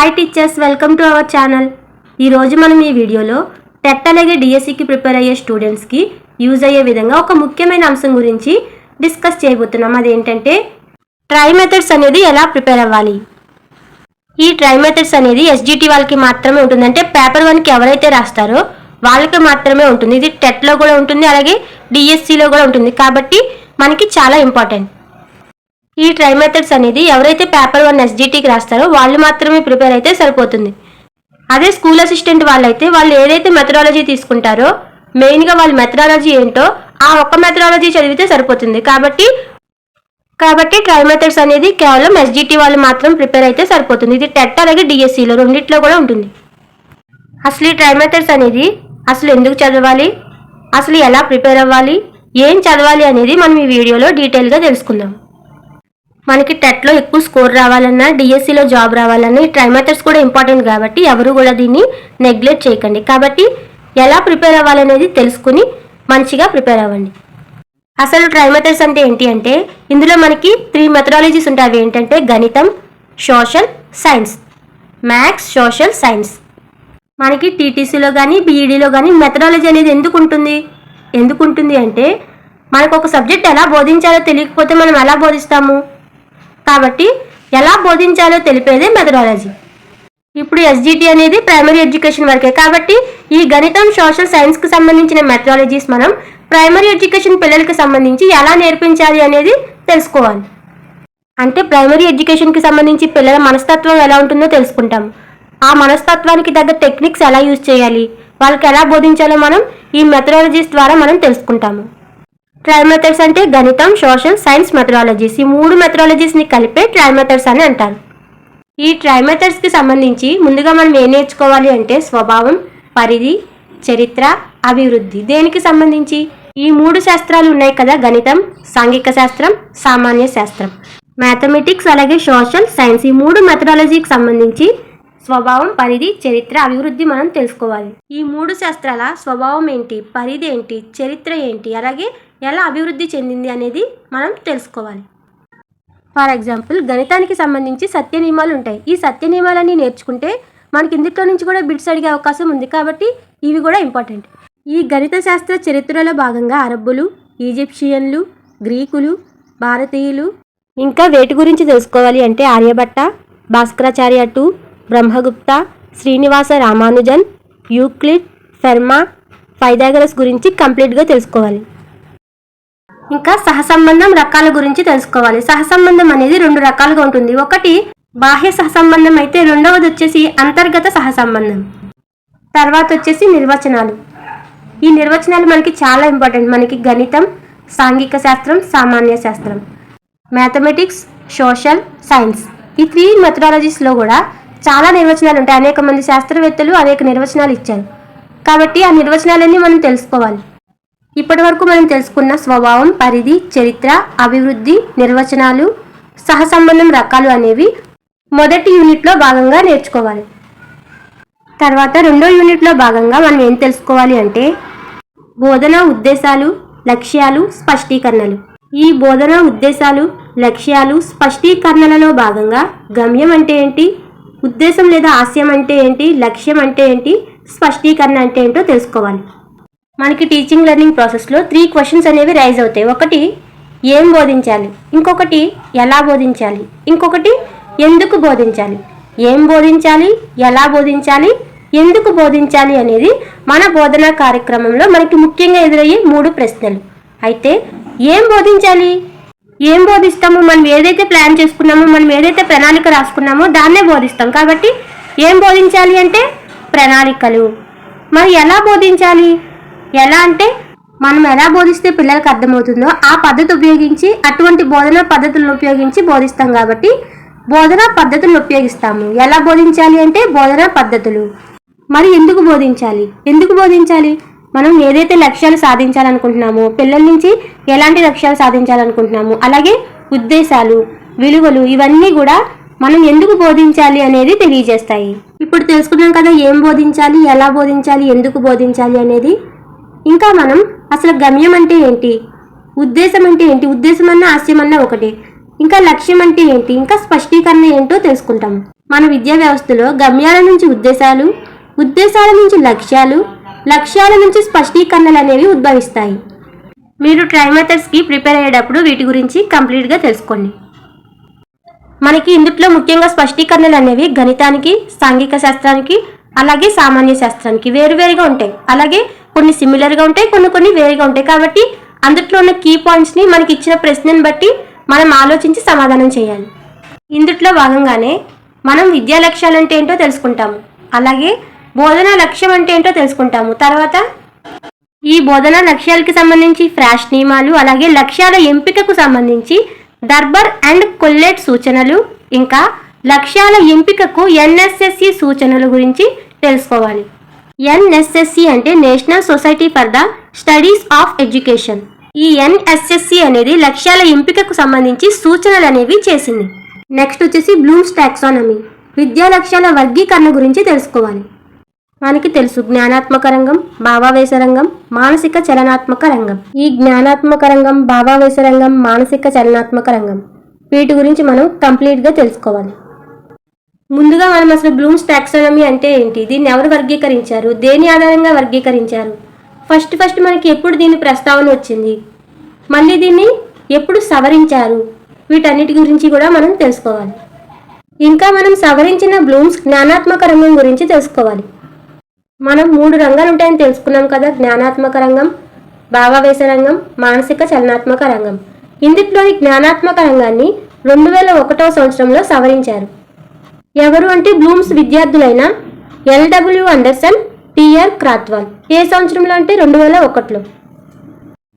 Hi teachers, welcome to our channel. ఈరోజు మనం ఈ వీడియోలో టెట్ అలాగే డిఎస్సికి ప్రిపేర్ అయ్యే స్టూడెంట్స్కి యూజ్ అయ్యే విధంగా ఒక ముఖ్యమైన అంశం గురించి డిస్కస్ చేయబోతున్నాం. అదేంటంటే ట్రై మెథడ్స్ అనేది ఎలా ప్రిపేర్ అవ్వాలి. ఈ ట్రై మెథడ్స్ అనేది ఎస్జిటి వాళ్ళకి మాత్రమే ఉంటుంది. అంటే పేపర్ 1కి ఎవరైతే రాస్తారో వాళ్ళకి మాత్రమే ఉంటుంది. ఇది టెట్లో కూడా ఉంటుంది, అలాగే డిఎస్సిలో కూడా ఉంటుంది. కాబట్టి మనకి చాలా ఇంపార్టెంట్. ఈ ట్రై మెథడ్స్ అనేది ఎవరైతే పేపర్ 1 ఎస్జిటికి రాస్తారో వాళ్ళు మాత్రమే ప్రిపేర్ అయితే సరిపోతుంది. అదే స్కూల్ అసిస్టెంట్ వాళ్ళైతే వాళ్ళు ఏదైతే మెథడాలజీ తీసుకుంటారో మెయిన్గా వాళ్ళ మెథడాలజీ ఏంటో ఆ ఒక్క మెథడాలజీ చదివితే సరిపోతుంది. కాబట్టి ట్రై మెథడ్స్ అనేది కేవలం ఎస్జిటి వాళ్ళు మాత్రం ప్రిపేర్ అయితే సరిపోతుంది. ఇది టెట్ అలాగే డిఎస్సిలో రెండిట్లో కూడా ఉంటుంది. అసలు ఈ ట్రై మెథడ్స్ అనేది అసలు ఎందుకు చదవాలి, అసలు ఎలా ప్రిపేర్ అవ్వాలి, ఏం చదవాలి అనేది మనం ఈ వీడియోలో డీటెయిల్గా తెలుసుకుందాం. మనకి టెట్లో ఎక్కువ స్కోర్ రావాలన్నా, డిఎస్సిలో జాబ్ రావాలన్నా ఈ ట్రై మెథడ్స్ కూడా ఇంపార్టెంట్. కాబట్టి ఎవరు కూడా దీన్ని నెగ్లెక్ట్ చేయకండి. కాబట్టి ఎలా ప్రిపేర్ అవ్వాలనేది తెలుసుకుని మంచిగా ప్రిపేర్ అవ్వండి. అసలు ట్రై మెథడ్స్ అంటే ఏంటి అంటే ఇందులో మనకి 3 మెథడాలజీస్ ఉంటాయి. అవి ఏంటంటే గణితం, social, science. Maths, social, science. మనకి టీటీసీలో కానీ బీఈడీలో కానీ మెథడాలజీ అనేది ఎందుకు ఉంటుంది అంటే మనకు ఒక సబ్జెక్ట్ ఎలా బోధించాలో తెలియకపోతే మనం ఎలా బోధిస్తాము. కాబట్టి ఎలా బోధించాలో తెలిపేదే మెథడాలజీ. ఇప్పుడు ఎస్జిటి అనేది ప్రైమరీ ఎడ్యుకేషన్ వరకే. కాబట్టి ఈ గణితం, సోషల్, సైన్స్కి సంబంధించిన మెథడాలజీస్ మనం ప్రైమరీ ఎడ్యుకేషన్ పిల్లలకి సంబంధించి ఎలా నేర్పించాలి అనేది తెలుసుకోవాలి. అంటే ప్రైమరీ ఎడ్యుకేషన్కి సంబంధించి పిల్లల మనస్తత్వం ఎలా ఉంటుందో తెలుసుకుంటాం. ఆ మనస్తత్వానికి తగ్గ టెక్నిక్స్ ఎలా యూజ్ చేయాలి, వాళ్ళకి ఎలా బోధించాలో మనం ఈ మెథడాలజీస్ ద్వారా మనం తెలుసుకుంటాము. ట్రై మెథడ్స్ అంటే గణితం, సోషల్, సైన్స్ మెథడాలజీస్. ఈ 3 మెథడాలజీస్ని కలిపే ట్రై మెథడ్స్ అని అంటారు. ఈ ట్రై మెథడ్స్కి సంబంధించి ముందుగా మనం ఏం నేర్చుకోవాలి అంటే స్వభావం, పరిధి, చరిత్ర, అభివృద్ధి. దేనికి సంబంధించి ఈ 3 శాస్త్రాలు ఉన్నాయి కదా, గణితం, సాంఘిక శాస్త్రం, సామాన్య శాస్త్రం. మ్యాథమెటిక్స్ అలాగే సోషల్, సైన్స్. ఈ 3 మెథడాలజీకి సంబంధించి స్వభావం, పరిధి, చరిత్ర, అభివృద్ధి మనం తెలుసుకోవాలి. ఈ 3 శాస్త్రాల స్వభావం ఏంటి, పరిధి ఏంటి, చరిత్ర ఏంటి, అలాగే ఎలా అభివృద్ధి చెందింది అనేది మనం తెలుసుకోవాలి. ఫర్ ఎగ్జాంపుల్ గణితానికి సంబంధించి సత్య నియమాలు ఉంటాయి. ఈ సత్య నియమాలన్నీ నేర్చుకుంటే మనకి ఇందులో నుంచి కూడా బిట్స్ అడిగే అవకాశం ఉంది. కాబట్టి ఇవి కూడా ఇంపార్టెంట్. ఈ గణిత శాస్త్ర చరిత్రలో భాగంగా అరబ్బులు, ఈజిప్షియన్లు, గ్రీకులు, భారతీయులు, ఇంకా వేటి గురించి తెలుసుకోవాలి అంటే Aryabhata, Bhaskaracharya II, Brahmagupta, Srinivasa Ramanujan, Euclid, Fermat, Pythagoras గురించి కంప్లీట్గా తెలుసుకోవాలి. ఇంకా సహసంబంధం రకాల గురించి తెలుసుకోవాలి. సహసంబంధం అనేది 2 రకాలుగా ఉంటుంది. ఒకటి బాహ్య సహసంబంధం అయితే రెండవది వచ్చేసి అంతర్గత సహసంబంధం. తర్వాత వచ్చేసి నిర్వచనాలు. ఈ నిర్వచనాలు మనకి చాలా ఇంపార్టెంట్. మనకి గణితం, సాంఘిక శాస్త్రం, సామాన్య శాస్త్రం, మ్యాథమెటిక్స్, సోషల్, సైన్స్. ఈ 3 మెథడాలజీస్లో కూడా చాలా నిర్వచనాలు ఉంటాయి. అనేక మంది శాస్త్రవేత్తలు అనేక నిర్వచనాలు ఇచ్చారు. కాబట్టి ఆ నిర్వచనాలన్నీ మనం తెలుసుకోవాలి. ఇప్పటి వరకు మనం తెలుసుకున్న స్వభావం, పరిధి, చరిత్ర, అభివృద్ధి, నిర్వచనాలు, సహసంబంధం రకాలు అనేవి మొదటి యూనిట్లో భాగంగా నేర్చుకోవాలి. తర్వాత 2వ యూనిట్లో భాగంగా మనం ఏం తెలుసుకోవాలి అంటే బోధనా ఉద్దేశాలు, లక్ష్యాలు, స్పష్టీకరణలు. ఈ బోధనా ఉద్దేశాలు, లక్ష్యాలు, స్పష్టీకరణలలో భాగంగా గమ్యం అంటే ఏంటి, ఉద్దేశం లేదా ఆశయం అంటే ఏంటి, లక్ష్యం అంటే ఏంటి, స్పష్టీకరణ అంటే ఏంటో తెలుసుకోవాలి. మనకి టీచింగ్ లెర్నింగ్ ప్రాసెస్లో 3 క్వశ్చన్స్ అనేవి రైజ్ అవుతాయి. ఒకటి ఏం బోధించాలి, ఇంకొకటి ఎలా బోధించాలి, ఇంకొకటి ఎందుకు బోధించాలి. ఏం బోధించాలి, ఎలా బోధించాలి, ఎందుకు బోధించాలి అనేది మన బోధనా కార్యక్రమంలో మనకి ముఖ్యంగా ఎదురయ్యే 3 ప్రశ్నలు. అయితే ఏం బోధించాలి, ఏం బోధిస్తాము, మనం ఏదైతే ప్లాన్ చేసుకున్నామో, మనం ఏదైతే ప్రణాళిక రాసుకున్నామో దాన్నే బోధిస్తాం. కాబట్టి ఏం బోధించాలి అంటే ప్రణాళికలు. మరి ఎలా బోధించాలి, ఎలా అంటే మనం ఎలా బోధిస్తే పిల్లలకు అర్థమవుతుందో ఆ పద్ధతి ఉపయోగించి, అటువంటి బోధనా పద్ధతులను ఉపయోగించి బోధిస్తాం. కాబట్టి బోధనా పద్ధతులను ఉపయోగిస్తాము. ఎలా బోధించాలి అంటే బోధనా పద్ధతులు. మరి ఎందుకు బోధించాలి, మనం ఏదైతే లక్ష్యాలు సాధించాలనుకుంటున్నామో, పిల్లల నుంచి ఎలాంటి లక్ష్యాలు సాధించాలనుకుంటున్నాము, అలాగే ఉద్దేశాలు, విలువలు, ఇవన్నీ కూడా మనం ఎందుకు బోధించాలి అనేది తెలియజేస్తాయి. ఇప్పుడు తెలుసుకున్నాం కదా ఏం బోధించాలి, ఎలా బోధించాలి, ఎందుకు బోధించాలి అనేది. ఇంకా మనం అసలు గమ్యం అంటే ఏంటి, ఉద్దేశం అంటే ఏంటి, ఉద్దేశం అన్న ఆశయం అన్న ఒకటే, ఇంకా లక్ష్యం అంటే ఏంటి, ఇంకా స్పష్టీకరణ ఏంటో తెలుసుకుంటాము. మన విద్యా వ్యవస్థలో గమ్యాల నుంచి ఉద్దేశాలు, ఉద్దేశాల నుంచి లక్ష్యాలు, లక్ష్యాల నుంచి స్పష్టీకరణలు అనేవి ఉద్భవిస్తాయి. మీరు ట్రై మెథడ్స్కి ప్రిపేర్ అయ్యేటప్పుడు వీటి గురించి కంప్లీట్గా తెలుసుకోండి. మనకి ఇందులో ముఖ్యంగా స్పష్టీకరణలు అనేవి గణితానికి, సాంఘిక శాస్త్రానికి, అలాగే సామాన్య శాస్త్రానికి వేరువేరుగా ఉంటాయి. అలాగే కొన్ని సిమిలర్గా ఉంటాయి, కొన్ని వేరుగా ఉంటాయి. కాబట్టి అందులో ఉన్న కీ పాయింట్స్ని మనకి ఇచ్చిన ప్రశ్నను బట్టి మనం ఆలోచించి సమాధానం చేయాలి. ఇందులో భాగంగానే మనం విద్యా లక్ష్యాలు అంటే ఏంటో తెలుసుకుంటాము. అలాగే బోధనా లక్ష్యం అంటే ఏంటో తెలుసుకుంటాము. తర్వాత ఈ బోధనా లక్ష్యాలకి సంబంధించి ఫ్రాష్ నియమాలు, అలాగే లక్ష్యాల ఎంపికకు సంబంధించి దర్బర్ అండ్ కొల్లెట్ సూచనలు, ఇంకా లక్ష్యాల ఎంపికకు ఎన్ఎస్ఎస్సి సూచనల గురించి తెలుసుకోవాలి. ఎన్ఎస్ఎస్సి అంటే national society for the studies of education. ఈ ఎన్ఎస్ఎస్సి అనేది లక్ష్యాల ఎంపికకు సంబంధించి సూచనలు అనేవి చేసింది. నెక్స్ట్ వచ్చేసి బ్లూమ్స్ టాక్సానమీ, విద్యా లక్ష్యాల వర్గీకరణ గురించి తెలుసుకోవాలి. మనకి తెలుసు జ్ఞానాత్మక రంగం, భావావేశ రంగం, మానసిక చలనాత్మక రంగం. ఈ జ్ఞానాత్మక రంగం, భావావేశ రంగం, మానసిక చలనాత్మక రంగం వీటి గురించి మనం కంప్లీట్గా తెలుసుకోవాలి. ముందుగా మనం అసలు బ్లూమ్స్ టాక్సానమీ అంటే ఏంటి, దీన్ని ఎవరు వర్గీకరించారు, దేని ఆధారంగా వర్గీకరించారు, ఫస్ట్ మనకి ఎప్పుడు దీని ప్రస్తావన వచ్చింది, మళ్ళీ దీన్ని ఎప్పుడు సవరించారు, వీటన్నిటి గురించి కూడా మనం తెలుసుకోవాలి. ఇంకా మనం సవరించిన బ్లూమ్స్ జ్ఞానాత్మక రంగం గురించి తెలుసుకోవాలి. మనం 3 రంగాలు ఉంటాయని తెలుసుకున్నాం కదా, జ్ఞానాత్మక రంగం, భావావేశ రంగం, మానసిక చలనాత్మక రంగం. ఇందులోని జ్ఞానాత్మక రంగాన్ని 2001వ సంవత్సరంలో సవరించారు. ఎవరు అంటే బ్లూమ్స్ విద్యార్థులైన ఎల్డబ్ల్యూ అండర్సన్, టిఆర్ క్రాత్వాల్. ఏ సంవత్సరంలో అంటే 2001లో.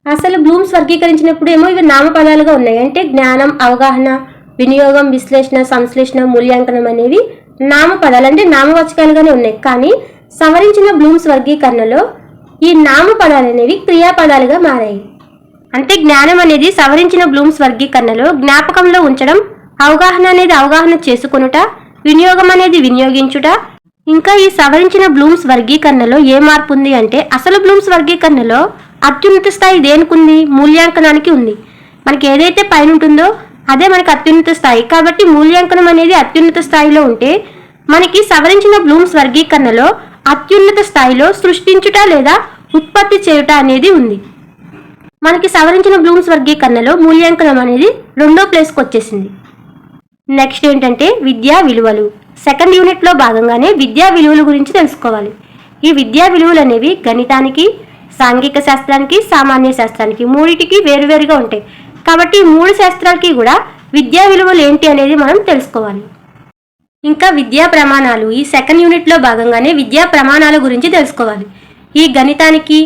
అసలు బ్లూమ్స్ వర్గీకరించినప్పుడు ఏమో ఇవి నామపదాలుగా ఉన్నాయి. అంటే జ్ఞానం, అవగాహన, వినియోగం, విశ్లేషణ, సంశ్లేషణ, మూల్యాంకనం అనేవి నామపదాలు, అంటే నామవాచకాలుగానే ఉన్నాయి. కానీ సవరించిన బ్లూమ్స్ వర్గీకరణలో ఈ నామపదాలు అనేవి క్రియాపదాలుగా మారాయి. అంటే జ్ఞానం అనేది సవరించిన బ్లూమ్స్ వర్గీకరణలో జ్ఞాపకంలో ఉంచడం, అవగాహన అనేది అవగాహన చేసుకొనుట, వినియోగం అనేది వినియోగించుట. ఇంకా ఈ సవరించిన బ్లూమ్స్ వర్గీకరణలో ఏ మార్పు ఉంది అంటే అసలు బ్లూమ్స్ వర్గీకరణలో అత్యున్నత స్థాయి దేనికి ఉంది, మూల్యాంకనానికి ఉంది. మనకి ఏదైతే పైన ఉంటుందో అదే మనకి అత్యున్నత స్థాయి. కాబట్టి మూల్యాంకనం అనేది అత్యున్నత స్థాయిలో ఉంటే మనకి సవరించిన బ్లూమ్స్ వర్గీకరణలో అత్యున్నత స్థాయిలో సృష్టించుట లేదా ఉత్పత్తి చేయుట అనేది ఉంది. మనకి సవరించిన బ్లూమ్స్ వర్గీకరణలో మూల్యాంకనం అనేది 2వ ప్లేస్కి వచ్చేసింది. నెక్స్ట్ ఏంటంటే విద్యా విలువలు. సెకండ్ యూనిట్లో భాగంగానే విద్యా విలువల గురించి తెలుసుకోవాలి. ఈ విద్యా విలువలు అనేవి గణితానికి, సాంఘిక శాస్త్రానికి, సామాన్య శాస్త్రానికి మూడిటికి వేరువేరుగా ఉంటాయి. కాబట్టి ఈ 3 శాస్త్రాలకి కూడా విద్యా విలువలు ఏంటి అనేది మనం తెలుసుకోవాలి. ఇంకా విద్యా ప్రమాణాలు. ఈ సెకండ్ యూనిట్లో భాగంగానే విద్యా ప్రమాణాల గురించి తెలుసుకోవాలి. ఈ గణితానికి,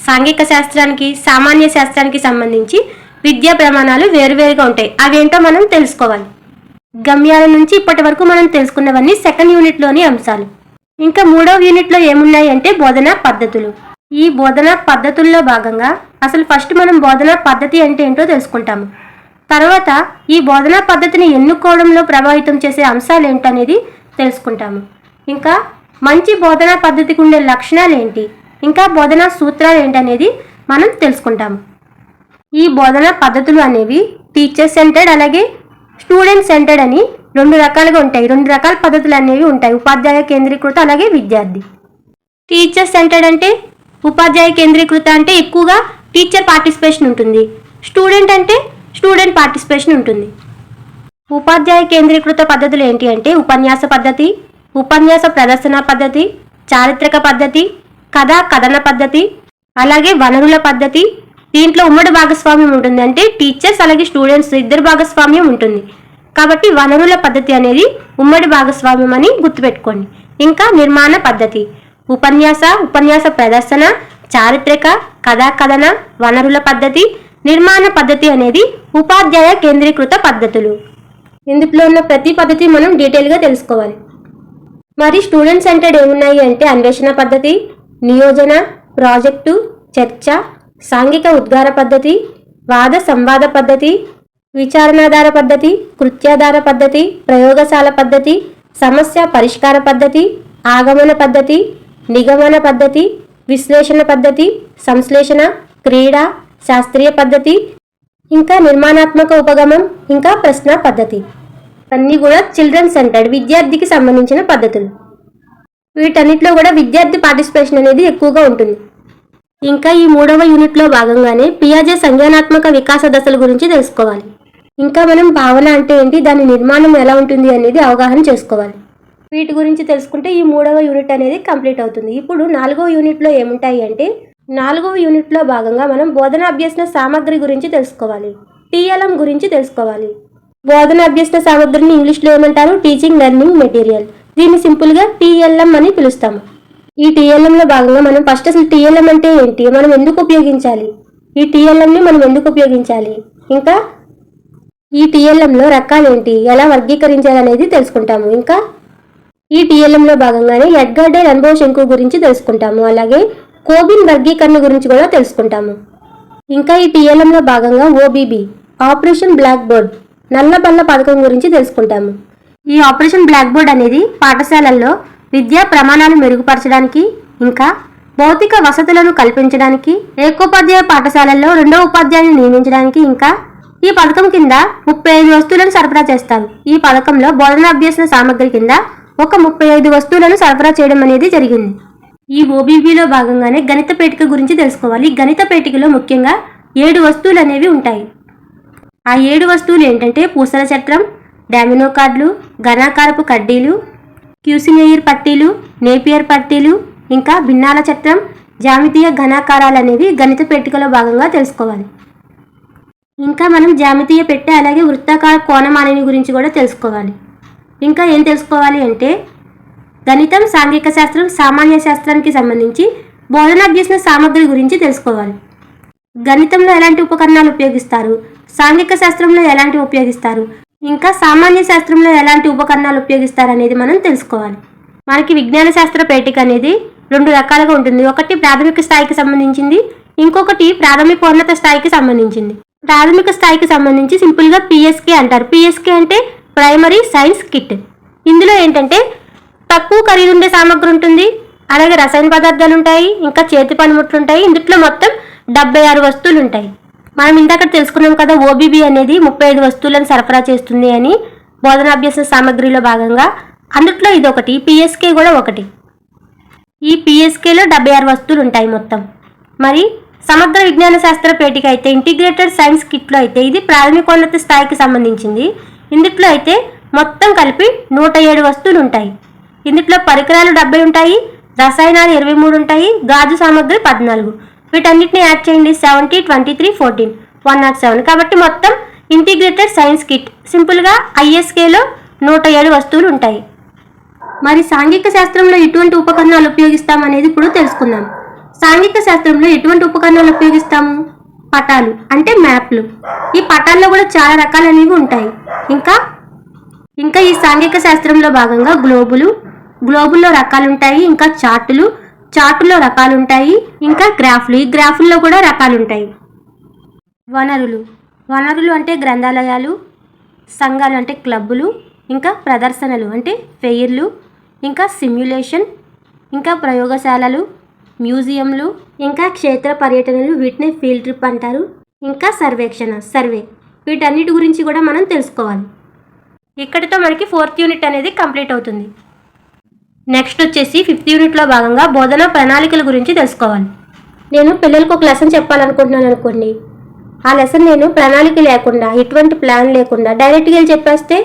సాంఘిక శాస్త్రానికి, సామాన్య శాస్త్రానికి సంబంధించి విద్యా ప్రమాణాలు వేరువేరుగా ఉంటాయి. అవేంటో మనం తెలుసుకోవాలి. గమ్యాల నుంచి ఇప్పటి వరకు మనం తెలుసుకున్నవన్నీ సెకండ్ యూనిట్లోని అంశాలు. ఇంకా 3వ యూనిట్లో ఏమున్నాయి అంటే బోధనా పద్ధతులు. ఈ బోధనా పద్ధతుల్లో భాగంగా అసలు ఫస్ట్ మనం బోధనా పద్ధతి అంటే ఏంటో తెలుసుకుంటాము. తర్వాత ఈ బోధనా పద్ధతిని ఎన్నుకోవడంలో ప్రభావితం చేసే అంశాలు ఏంటనేది తెలుసుకుంటాము. ఇంకా మంచి బోధనా పద్ధతికి ఉండే లక్షణాలు ఏంటి, ఇంకా బోధనా సూత్రాలు ఏంటనేది మనం తెలుసుకుంటాము. ఈ బోధనా పద్ధతులు అనేవి టీచర్ సెంటర్డ్ అలాగే స్టూడెంట్ సెంటర్డ్ అని 2 రకాలుగా ఉంటాయి. 2 రకాల పద్ధతులు అనేవి ఉంటాయి, ఉపాధ్యాయ కేంద్రీకృత అలాగే విద్యార్థి. టీచర్ సెంటర్డ్ అంటే ఉపాధ్యాయ కేంద్రీకృత అంటే ఎక్కువగా టీచర్ పార్టిసిపేషన్ ఉంటుంది. స్టూడెంట్ అంటే స్టూడెంట్ పార్టిసిపేషన్ ఉంటుంది. ఉపాధ్యాయ కేంద్రీకృత పద్ధతులు ఏంటి అంటే ఉపన్యాస పద్ధతి, ఉపన్యాస ప్రదర్శన పద్ధతి, చారిత్రక పద్ధతి, కథా కథన పద్ధతి, అలాగే వనరుల పద్ధతి. దీంట్లో ఉమ్మడి భాగస్వామ్యం ఉంటుంది, అంటే టీచర్స్ అలాగే స్టూడెంట్స్ ఇద్దరు భాగస్వామ్యం ఉంటుంది. కాబట్టి వనరుల పద్ధతి అనేది ఉమ్మడి భాగస్వామ్యం అని గుర్తుపెట్టుకోండి. ఇంకా నిర్మాణ పద్ధతి, ఉపన్యాస ప్రదర్శన, చారిత్రక, కథా కథన, వనరుల పద్ధతి, నిర్మాణ పద్ధతి అనేది ఉపాధ్యాయ కేంద్రీకృత పద్ధతులు. ఇందులో ఉన్న ప్రతి పద్ధతి మనం డీటెయిల్గా తెలుసుకోవాలి. మరి స్టూడెంట్ సెంటర్డ్ ఏమున్నాయి అంటే అన్వేషణ పద్ధతి, నియోజన, ప్రాజెక్టు, చర్చ, సాంఘిక ఉద్గార పద్ధతి, వాద సంవాద పద్ధతి, విచారణాధార పద్ధతి, కృత్యాధార పద్ధతి, ప్రయోగశాల పద్ధతి, సమస్య పరిష్కార పద్ధతి, ఆగమన పద్ధతి, నిగమన పద్ధతి, విశ్లేషణ పద్ధతి, సంశ్లేషణ, క్రీడా, శాస్త్రీయ పద్ధతి, ఇంకా నిర్మాణాత్మక ఉపగమం, ఇంకా ప్రశ్న పద్ధతి. అన్నీ కూడా చిల్డ్రన్ సెంటర్డ్, విద్యార్థికి సంబంధించిన పద్ధతులు. వీటన్నిటిలో కూడా విద్యార్థి పార్టిసిపేషన్ అనేది ఎక్కువగా ఉంటుంది. ఇంకా ఈ 3వ యూనిట్లో భాగంగానే పియాజే సంజ్ఞానాత్మక వికాస దశల గురించి తెలుసుకోవాలి. ఇంకా మనం భావన అంటే ఏంటి, దాని నిర్మాణం ఎలా ఉంటుంది అనేది అవగాహన చేసుకోవాలి. వీటి గురించి తెలుసుకుంటే ఈ 3వ యూనిట్ అనేది కంప్లీట్ అవుతుంది. ఇప్పుడు 4వ యూనిట్లో ఏముంటాయి అంటే, 4వ యూనిట్లో భాగంగా మనం బోధన అభ్యసన సామగ్రి గురించి తెలుసుకోవాలి. టీఎల్ఎం గురించి తెలుసుకోవాలి. బోధన అభ్యసన సామగ్రిని ఇంగ్లీష్లో ఏమంటారు, టీచింగ్ లెర్నింగ్ మెటీరియల్. దీన్ని సింపుల్గా టీఎల్ఎం అని పిలుస్తాము. ఈ టీఎల్ఎంలో భాగంగా మనం ఫస్ట్ అసలు టీఎల్ఎం అంటే ఏంటి, మనం ఎందుకు ఉపయోగించాలి, ఈ టీఎల్ఎంని మనం ఎందుకు ఉపయోగించాలి, ఇంకా ఈ టీఎల్ఎంలో రకాలేంటి, ఎలా వర్గీకరించాలనేది తెలుసుకుంటాము. ఇంకా ఈ టీఎల్ఎంలో భాగంగానే ఎడ్గర్ డే అనుభవ శంకు గురించి తెలుసుకుంటాము. అలాగే కోబిన్ వర్గీకరణ గురించి కూడా తెలుసుకుంటాము. ఇంకా ఈ టీఎల్ఎంలో భాగంగా ఓబీబీ, ఆపరేషన్ బ్లాక్ బోర్డ్, నల్లబల్ల పథకం గురించి తెలుసుకుంటాము. ఈ ఆపరేషన్ బ్లాక్ బోర్డ్ అనేది పాఠశాలల్లో విద్యా ప్రమాణాలు మెరుగుపరచడానికి, ఇంకా భౌతిక వసతులను కల్పించడానికి, ఏకోపాధ్యాయ పాఠశాలల్లో 2వ ఉపాధ్యాయుని నియమించడానికి, ఇంకా ఈ పథకం కింద 35 వస్తువులను సరఫరా చేస్తారు. ఈ పథకంలో బోధన అభ్యసన సామగ్రి కింద ఒక 35 వస్తువులను సరఫరా చేయడం అనేది జరిగింది. ఈ ఓబీబీలో భాగంగానే గణిత పేటిక గురించి తెలుసుకోవాలి. గణిత పేటికలో ముఖ్యంగా 7 వస్తువులు అనేవి ఉంటాయి. ఆ 7 వస్తువులు ఏంటంటే పూసల చట్రం, డామినో కార్డులు, ఘనాకారపు కడ్డీలు, క్యూసినేయిర్ పట్టీలు, నేపియర్ పట్టీలు, ఇంకా భిన్నాల చట్రం, జామితీయ ఘనాకారాలు అనేవి గణిత పెట్టికలో భాగంగా తెలుసుకోవాలి. ఇంకా మనం జామితీయ పెట్టె అలాగే వృత్తాకార కోణమాలిని గురించి కూడా తెలుసుకోవాలి. ఇంకా ఏం తెలుసుకోవాలి అంటే, గణితం, సాంఘిక శాస్త్రం, సామాన్య శాస్త్రానికి సంబంధించి బోధనాభ్యసన సామగ్రి గురించి తెలుసుకోవాలి. గణితంలో ఎలాంటి ఉపకరణాలు ఉపయోగిస్తారు, సాంఘిక శాస్త్రంలో ఎలాంటి ఉపయోగిస్తారు, ఇంకా సామాన్య శాస్త్రంలో ఎలాంటి ఉపకరణాలు ఉపయోగిస్తారు అనేది మనం తెలుసుకోవాలి. మనకి విజ్ఞాన శాస్త్ర పేటిక అనేది 2 రకాలుగా ఉంటుంది. ఒకటి ప్రాథమిక స్థాయికి సంబంధించింది, ఇంకొకటి ప్రాథమికోన్నత స్థాయికి సంబంధించింది. ప్రాథమిక స్థాయికి సంబంధించి సింపుల్గా పిఎస్కే అంటారు. పిఎస్కే అంటే ప్రైమరీ సైన్స్ కిట్. ఇందులో ఏంటంటే తక్కువ ఖరీదుండే సామగ్రి ఉంటుంది, అలాగే రసాయన పదార్థాలు ఉంటాయి, ఇంకా చేతి పనిముట్లు ఉంటాయి. ఇందులో మొత్తం 76 వస్తువులు ఉంటాయి. మనం ఇందాక తెలుసుకున్నాం కదా, ఓబీబీ అనేది 35 వస్తువులను సరఫరా చేస్తుంది అని బోధనాభ్యాస సామగ్రిలో భాగంగా. అందుట్లో ఇది ఒకటి, పిఎస్కే కూడా ఒకటి. ఈ పిఎస్కేలో 76 వస్తువులు ఉంటాయి మొత్తం. మరి సమగ్ర విజ్ఞాన శాస్త్ర పేటిక అయితే, ఇంటిగ్రేటెడ్ సైన్స్ కిట్లో అయితే ఇది ప్రాథమికోన్నత స్థాయికి సంబంధించింది. ఇందుట్లో అయితే మొత్తం కలిపి 107 వస్తువులు ఉంటాయి. ఇందులో పరికరాలు 70 ఉంటాయి, రసాయనాలు 23 ఉంటాయి, గాజు సామగ్రి 14. వీటన్నిటిని యాడ్ చేయండి, 70, 23, 14, 107. కాబట్టి మొత్తం ఇంటిగ్రేటెడ్ సైన్స్ కిట్ సింపుల్గా ఐఎస్కేలో 107 వస్తువులు ఉంటాయి. మరి సాంఘిక శాస్త్రంలో ఎటువంటి ఉపకరణాలు ఉపయోగిస్తామనేది ఇప్పుడు తెలుసుకుందాం. సాంఘిక శాస్త్రంలో ఎటువంటి ఉపకరణాలు ఉపయోగిస్తాము, పటాలు అంటే మ్యాప్లు. ఈ పటాల్లో కూడా చాలా రకాలు అనేవి ఉంటాయి. ఇంకా ఈ సాంఘిక శాస్త్రంలో భాగంగా గ్లోబుల్లో రకాలు ఉంటాయి, ఇంకా చార్టులో రకాలు ఉంటాయి, ఇంకా గ్రాఫ్లు, ఈ గ్రాఫుల్లో కూడా రకాలు ఉంటాయి. వనరులు అంటే గ్రంథాలయాలు, సంఘాలు అంటే క్లబ్బులు, ఇంకా ప్రదర్శనలు అంటే ఫెయిర్లు, ఇంకా సిమ్యులేషన్, ఇంకా ప్రయోగశాలలు, మ్యూజియంలు, ఇంకా క్షేత్ర పర్యటనలు, వీటిని ఫీల్డ్ ట్రిప్ అంటారు. ఇంకా సర్వే. వీటన్నిటి గురించి కూడా మనం తెలుసుకోవాలి. ఇక్కడితో మనకి 4th యూనిట్ అనేది కంప్లీట్ అవుతుంది. నెక్స్ట్ వచ్చేసి 5th యూనిట్లో భాగంగా బోధనా ప్రణాళికల గురించి తెలుసుకోవాలి. నేను పిల్లలకు ఒక లెసన్ చెప్పాలనుకుంటున్నాను అనుకోండి. ఆ లెసన్ నేను ప్రణాళిక లేకుండా, ఎటువంటి ప్లాన్ లేకుండా డైరెక్ట్గా వెళ్ళి చెప్పేస్తే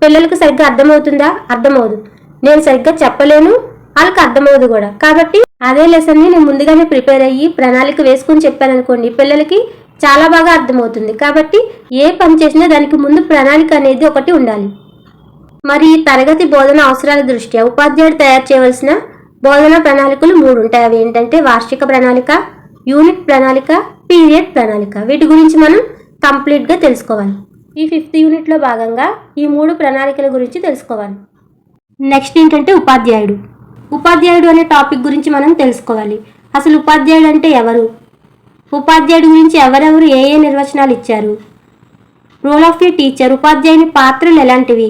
పిల్లలకు సరిగ్గా అర్థమవుతుందా? అర్థమవుదు. నేను సరిగ్గా చెప్పలేను, వాళ్ళకి అర్థమవుదు కూడా. కాబట్టి అదే లెసన్ని నేను ముందుగానే ప్రిపేర్ అయ్యి ప్రణాళిక వేసుకుని చెప్పాను అనుకోండి, పిల్లలకి చాలా బాగా అర్థమవుతుంది. కాబట్టి ఏ పని చేసినా దానికి ముందు ప్రణాళిక అనేది ఒకటి ఉండాలి. మరి తరగతి బోధన అవసరాల దృష్ట్యా ఉపాధ్యాయుడు తయారు చేయవలసిన బోధనా ప్రణాళికలు 3 ఉంటాయి. అవి ఏంటంటే వార్షిక ప్రణాళిక, యూనిట్ ప్రణాళిక, పీరియడ్ ప్రణాళిక. వీటి గురించి మనం కంప్లీట్గా తెలుసుకోవాలి. ఈ 5th యూనిట్లో భాగంగా ఈ 3 ప్రణాళికల గురించి తెలుసుకోవాలి. నెక్స్ట్ ఏంటంటే ఉపాధ్యాయుడు అనే టాపిక్ గురించి మనం తెలుసుకోవాలి. అసలు ఉపాధ్యాయుడు అంటే ఎవరు, ఉపాధ్యాయుడి గురించి ఎవరెవరు ఏ నిర్వచనాలు ఇచ్చారు, రోల్ ఆఫ్ ఏ టీచర్, ఉపాధ్యాయుని పాత్రలు ఎలాంటివి,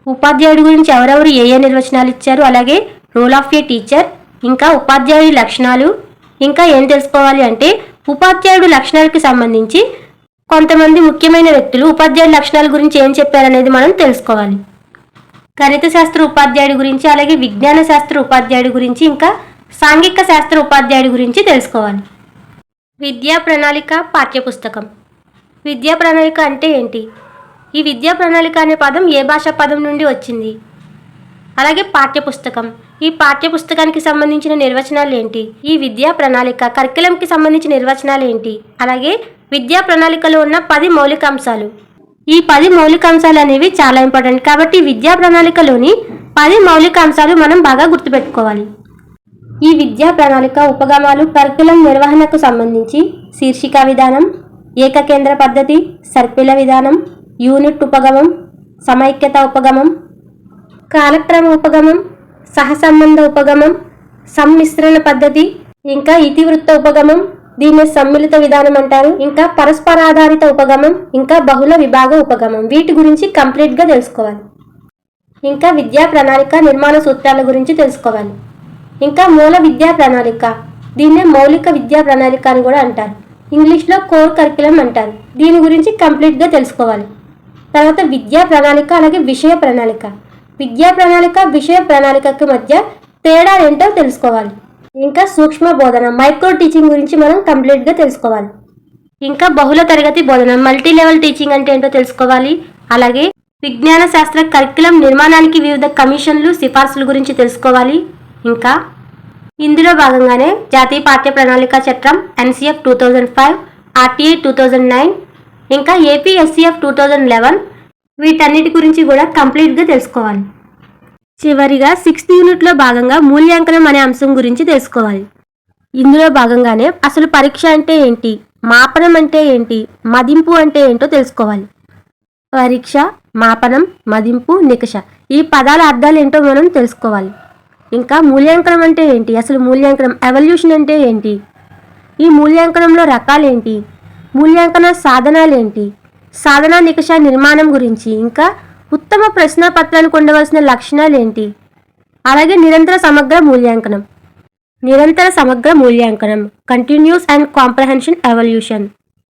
ఉపాధ్యాయుడి గురించి ఎవరెవరు ఏ నిర్వచనాలు ఇచ్చారు, అలాగే రోల్ ఆఫ్ ఏ టీచర్, ఇంకా ఉపాధ్యాయుడి లక్షణాలు. ఇంకా ఏం తెలుసుకోవాలి అంటే ఉపాధ్యాయుడు లక్షణాలకు సంబంధించి కొంతమంది ముఖ్యమైన వ్యక్తులు ఉపాధ్యాయుడి లక్షణాల గురించి ఏం చెప్పారనేది మనం తెలుసుకోవాలి. గణిత శాస్త్ర ఉపాధ్యాయుడి గురించి, అలాగే విజ్ఞాన శాస్త్ర ఉపాధ్యాయుడి గురించి, ఇంకా సాంఘిక శాస్త్ర ఉపాధ్యాయుడి గురించి తెలుసుకోవాలి. విద్యా ప్రణాళిక పాఠ్యపుస్తకం. విద్యా ప్రణాళిక అంటే ఏంటి? ఈ విద్యా ప్రణాళిక అనే పదం ఏ భాషా పదం నుండి వచ్చింది? అలాగే పాఠ్యపుస్తకం, ఈ పాఠ్యపుస్తకానికి సంబంధించిన నిర్వచనాలు ఏంటి? ఈ విద్యా ప్రణాళిక కరికులంకి సంబంధించిన నిర్వచనాలు ఏంటి? అలాగే విద్యా ప్రణాళికలో ఉన్న 10 మౌలిక అంశాలు. ఈ 10 మౌలిక అంశాలు అనేవి చాలా ఇంపార్టెంట్. కాబట్టి విద్యా ప్రణాళికలోని 10 మౌలిక అంశాలు మనం బాగా గుర్తుపెట్టుకోవాలి. ఈ విద్యా ప్రణాళిక ఉపగమాలు కరికులం నిర్వహణకు సంబంధించి శీర్షిక విధానం, ఏకకేంద్ర పద్ధతి, సర్పిల విధానం, యూనిట్ ఉపగమం, సమైక్యత ఉపగమం, కాలక్రమ ఉపగమం, సహసంబంధ ఉపగమం, సమ్మిశ్రణ పద్ధతి, ఇంకా ఇతివృత్త ఉపగమం, దీన్ని సమ్మిళిత విధానం అంటారు, ఇంకా పరస్పరాధారిత ఉపగమం, ఇంకా బహుళ విభాగ ఉపగమం. వీటి గురించి కంప్లీట్గా తెలుసుకోవాలి. ఇంకా విద్యా ప్రణాళిక నిర్మాణ సూత్రాల గురించి తెలుసుకోవాలి. ఇంకా మూల విద్యా ప్రణాళిక, దీన్నే మౌలిక విద్యా ప్రణాళిక అని కూడా అంటారు. ఇంగ్లీష్లో కోర్ కరికులం అంటారు. దీని గురించి కంప్లీట్గా తెలుసుకోవాలి. తర్వాత విద్యా ప్రణాళిక, అలాగే విషయ ప్రణాళిక. విద్యా ప్రణాళిక విషయ ప్రణాళికకి మధ్య తేడా ఏంటో తెలుసుకోవాలి. ఇంకా సూక్ష్మ బోధన, మైక్రో టీచింగ్ గురించి మనం కంప్లీట్గా తెలుసుకోవాలి. ఇంకా బహుళ తరగతి బోధన, మల్టీ లెవెల్ టీచింగ్ అంటే ఏంటో తెలుసుకోవాలి. అలాగే విజ్ఞాన శాస్త్ర కరికులం నిర్మాణానికి వివిధ కమిషన్లు, సిఫార్సుల గురించి తెలుసుకోవాలి. ఇంకా ఇందులో భాగంగానే జాతీయ పాఠ్య ప్రణాళిక చట్టం NCF 2005, RTI 2009, ఇంకా APSCF 2011, వీటన్నిటి గురించి కూడా కంప్లీట్గా తెలుసుకోవాలి. చివరిగా 6th యూనిట్లో భాగంగా మూల్యాంకనం అనే అంశం గురించి తెలుసుకోవాలి. ఇందులో భాగంగానే అసలు పరీక్ష అంటే ఏంటి, మాపనం అంటే ఏంటి, మదింపు అంటే ఏంటో తెలుసుకోవాలి. పరీక్ష, మాపనం, మదింపు, నికష, ఈ పదాల అర్థాలు ఏంటో మనం తెలుసుకోవాలి. ఇంకా మూల్యాంకనం అంటే ఏంటి, అసలు మూల్యాంకనం ఎవల్యూషన్ అంటే ఏంటి, ఈ మూల్యాంకనంలో రకాలేంటి, మూల్యాంకన సాధనాలేంటి, సాధన నికష నిర్మాణం గురించి, ఇంకా ఉత్తమ ప్రశ్నపత్రానికి ఉండవలసిన లక్షణాలు ఏంటి, అలాగే నిరంతర సమగ్ర మూల్యాంకనం. నిరంతర సమగ్ర మూల్యాంకనం, కంటిన్యూస్ అండ్ కాంప్రహెన్షన్ ఎవల్యూషన్,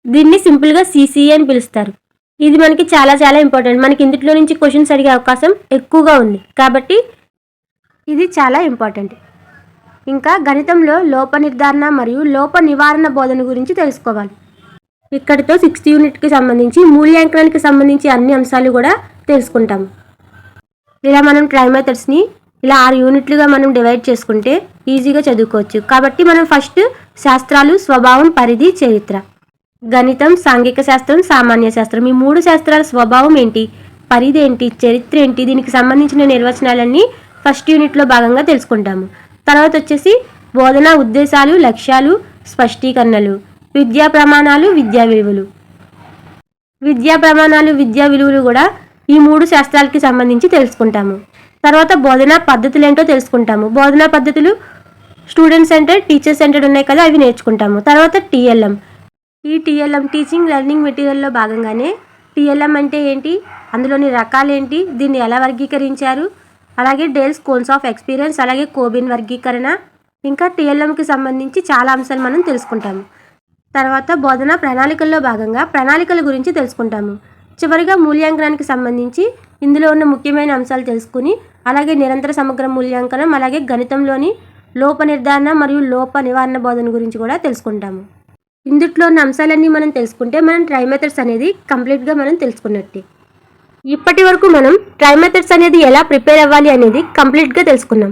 దీన్ని సింపుల్గా CCE అని పిలుస్తారు. ఇది మనకి చాలా చాలా ఇంపార్టెంట్. మనకి ఇందులో నుంచి క్వశ్చన్స్ అడిగే అవకాశం ఎక్కువగా ఉంది కాబట్టి ఇది చాలా ఇంపార్టెంట్. ఇంకా గణితంలో లోప నిర్ధారణ మరియు లోప నివారణ బోధన గురించి తెలుసుకోవాలి. ఇక్కడితో 6th యూనిట్కి సంబంధించి మూల్యాంకనానికి సంబంధించి అన్ని అంశాలు కూడా తెలుసుకుంటాము. ఇలా మనం ట్రై మెథడ్స్ని ఇలా 6 యూనిట్లుగా మనం డివైడ్ చేసుకుంటే ఈజీగా చదువుకోవచ్చు. కాబట్టి మనం ఫస్ట్ శాస్త్రాలు, స్వభావం, పరిధి, చరిత్ర, గణితం, సాంఘిక శాస్త్రం, సామాన్య శాస్త్రం, ఈ 3 శాస్త్రాల స్వభావం ఏంటి, పరిధి ఏంటి, చరిత్ర ఏంటి, దీనికి సంబంధించిన నిర్వచనాలన్నీ ఫస్ట్ యూనిట్లో భాగంగా తెలుసుకుంటాము. తర్వాత వచ్చేసి బోధన ఉద్దేశాలు, లక్ష్యాలు, స్పష్టీకరణలు, విద్యా ప్రమాణాలు, విద్యా విలువలు. విద్యా ప్రమాణాలు, విద్యా విలువలు కూడా ఈ 3 శాస్త్రాలకి సంబంధించి తెలుసుకుంటాము. తర్వాత బోధనా పద్ధతులు ఏంటో తెలుసుకుంటాము. బోధనా పద్ధతులు స్టూడెంట్ సెంటర్డ్, టీచర్ సెంటర్డ్ ఉన్నాయి కదా, అవి నేర్చుకుంటాము. తర్వాత TLM, ఈ TLM టీచింగ్ లెర్నింగ్ మెటీరియల్లో భాగంగానే TLM అంటే ఏంటి, అందులోని రకాలేంటి, దీన్ని ఎలా వర్గీకరించారు, అలాగే డేల్ స్కోన్స్ ఆఫ్ ఎక్స్పీరియన్స్, అలాగే కోబిన్ వర్గీకరణ, ఇంకా TLMకి సంబంధించి చాలా అంశాలు మనం తెలుసుకుంటాము. తర్వాత బోధనా ప్రణాళికల్లో భాగంగా ప్రణాళికల గురించి తెలుసుకుంటాము. చివరిగా మూల్యాంకనానికి సంబంధించి ఇందులో ఉన్న ముఖ్యమైన అంశాలు తెలుసుకుని, అలాగే నిరంతర సమగ్ర మూల్యాంకనం, అలాగే గణితంలోని లోప నిర్ధారణ మరియు లోప నివారణ బోధన గురించి కూడా తెలుసుకుంటాము. ఇందులో ఉన్న అంశాలన్నీ మనం తెలుసుకుంటే మనం ట్రై మెథడ్స్ అనేది కంప్లీట్గా మనం తెలుసుకున్నట్టే. ఇప్పటి వరకు మనం ట్రై మెథడ్స్ అనేది ఎలా ప్రిపేర్ అవ్వాలి అనేది కంప్లీట్గా తెలుసుకున్నాం.